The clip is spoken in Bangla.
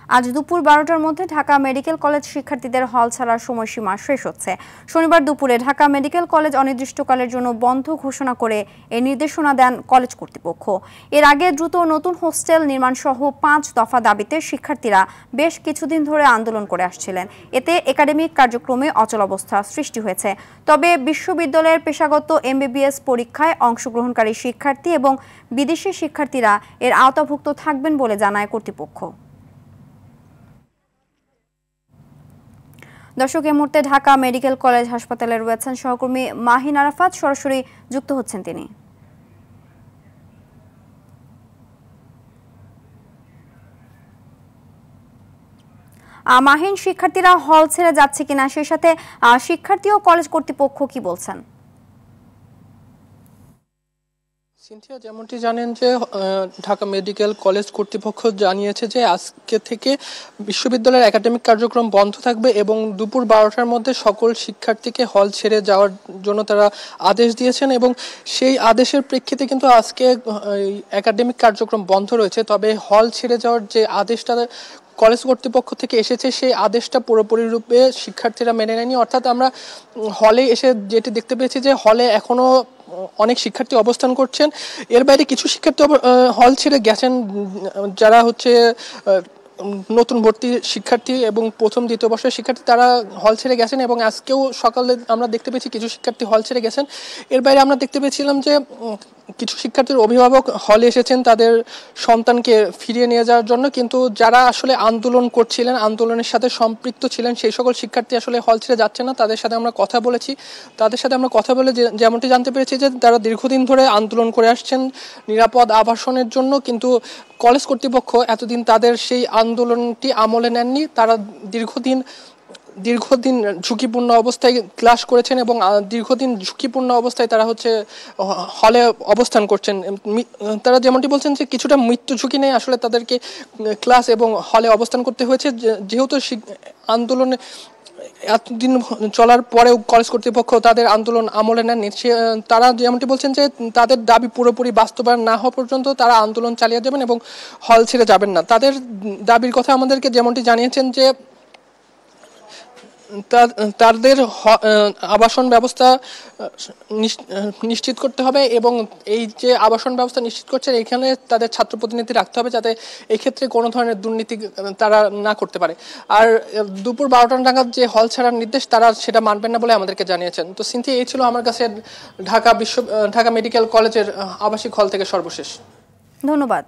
আজ দুপুর 12টার মধ্যে ঢাকা মেডিকেল কলেজ শিক্ষার্থীদের হল ছাড়ার সময়সীমা শেষ হচ্ছে। শনিবার দুপুরে ঢাকা মেডিকেল কলেজ অনির্দিষ্টকালের জন্য বন্ধ ঘোষণা করে এই নির্দেশনা দেন কলেজ কর্তৃপক্ষ। এর আগে দ্রুত নতুন হোস্টেল নির্মাণ সহ 5 দফা দাবিতে শিক্ষার্থীরা বেশ কিছুদিন ধরে আন্দোলন করে আসছিলেন। এতে একাডেমিক কার্যক্রমে অচলাবস্থা সৃষ্টি হয়েছে। তবে বিশ্ববিদ্যালয়ের পেশাগত MBBS পরীক্ষায় অংশগ্রহণকারী শিক্ষার্থী এবং বিদেশি শিক্ষার্থীরা এর আওতাভুক্ত থাকবেন বলে জানায় কর্তৃপক্ষ। দর্শক, এই মুহূর্তে ঢাকা মেডিকেল কলেজ হাসপাতালে রয়েছেন সহকর্মী মাহিন আরাফাত, সরাসরি যুক্ত হচ্ছেন তিনি। মাহিন, শিক্ষার্থীরা হল ছেড়ে যাচ্ছে কিনা, সেই সাথে শিক্ষার্থী ও কলেজ কর্তৃপক্ষ কি বলছেন? সিনথিয়া, যেমনটি জানেন যে ঢাকা মেডিকেল কলেজ কর্তৃপক্ষ জানিয়েছে যে আজকে থেকে বিশ্ববিদ্যালয়ের একাডেমিক কার্যক্রম বন্ধ থাকবে এবং দুপুর 12টার মধ্যে সকল শিক্ষার্থীকে হল ছেড়ে যাওয়ার জন্য তারা আদেশ দিয়েছেন এবং সেই আদেশের প্রেক্ষিতে কিন্তু আজকে একাডেমিক কার্যক্রম বন্ধ রয়েছে। তবে হল ছেড়ে যাওয়ার যে আদেশটা কলেজ কর্তৃপক্ষ থেকে এসেছে সেই আদেশটা পুরোপুরি রূপে শিক্ষার্থীরা মেনে নেয়নি। অর্থাৎ আমরা হলে এসে যেটি দেখতে পেয়েছি যে হলে এখনো অনেক শিক্ষার্থী অবস্থান করছেন। এর বাইরে কিছু শিক্ষার্থী হল ছেড়ে গেছেন, যারা হচ্ছে নতুন ভর্তি শিক্ষার্থী এবং প্রথম দ্বিতীয় বর্ষের শিক্ষার্থী, তারা হল ছেড়ে গেছেন এবং আজকেও সকালে আমরা দেখতে পেয়েছি কিছু শিক্ষার্থী হল ছেড়ে গেছেন। এর বাইরে আমরা দেখতে পেয়েছিলাম যে কিছু শিক্ষার্থীর অভিভাবক হলে এসেছেন তাদের সন্তানকে ফিরিয়ে নিয়ে যাওয়ার জন্য, কিন্তু যারা আসলে আন্দোলন করছিলেন, আন্দোলনের সাথে সম্পৃক্ত ছিলেন, সেই সকল শিক্ষার্থী আসলে হল ছেড়ে যাচ্ছে না। তাদের সাথে আমরা কথা বলেছি, তাদের সাথে আমরা কথা বলে যেমনটি জানতে পেরেছি যে তারা দীর্ঘদিন ধরে আন্দোলন করে আসছেন নিরাপদ আবাসনের জন্য, কিন্তু কলেজ কর্তৃপক্ষ এতদিন তাদের সেই আন্দোলনটি আমলে নেননি। তারা দীর্ঘদিন ঝুঁকিপূর্ণ অবস্থায় ক্লাস করেছেন এবং দীর্ঘদিন ঝুঁকিপূর্ণ অবস্থায় তারা হচ্ছে হলে অবস্থান করছেন। তারা যেমনটি বলছেন যে কিছুটা মৃত্যু ঝুঁকি নেই আসলে তাদেরকে ক্লাস এবং হলে অবস্থান করতে হয়েছে, যেহেতু আন্দোলনে এতদিন চলার পরেও কলেজ কর্তৃপক্ষ তাদের আন্দোলন আমলে নেননি। তারা যেমনটি বলছেন যে তাদের দাবি পুরোপুরি বাস্তবায়ন না হওয়া পর্যন্ত তারা আন্দোলন চালিয়ে যাবেন এবং হল ছেড়ে যাবেন না। তাদের দাবির কথা আমাদেরকে যেমনটি জানিয়েছেন যে তাদের আবাসন ব্যবস্থা নিশ্চিত করতে হবে এবং এই যে আবাসন ব্যবস্থা নিশ্চিত করছে এখানে তাদের ছাত্র প্রতিনিধি রাখতে হবে যাতে এক্ষেত্রে কোনো ধরনের দুর্নীতি তারা না করতে পারে। আর দুপুর 12টা নাগাদ যে হল ছাড়ার নির্দেশ তারা সেটা মানবেন না বলে আমাদেরকে জানিয়েছেন। তো সিনথি, এই ছিল আমার কাছে ঢাকা মেডিকেল কলেজের আবাসিক হল থেকে সর্বশেষ। ধন্যবাদ।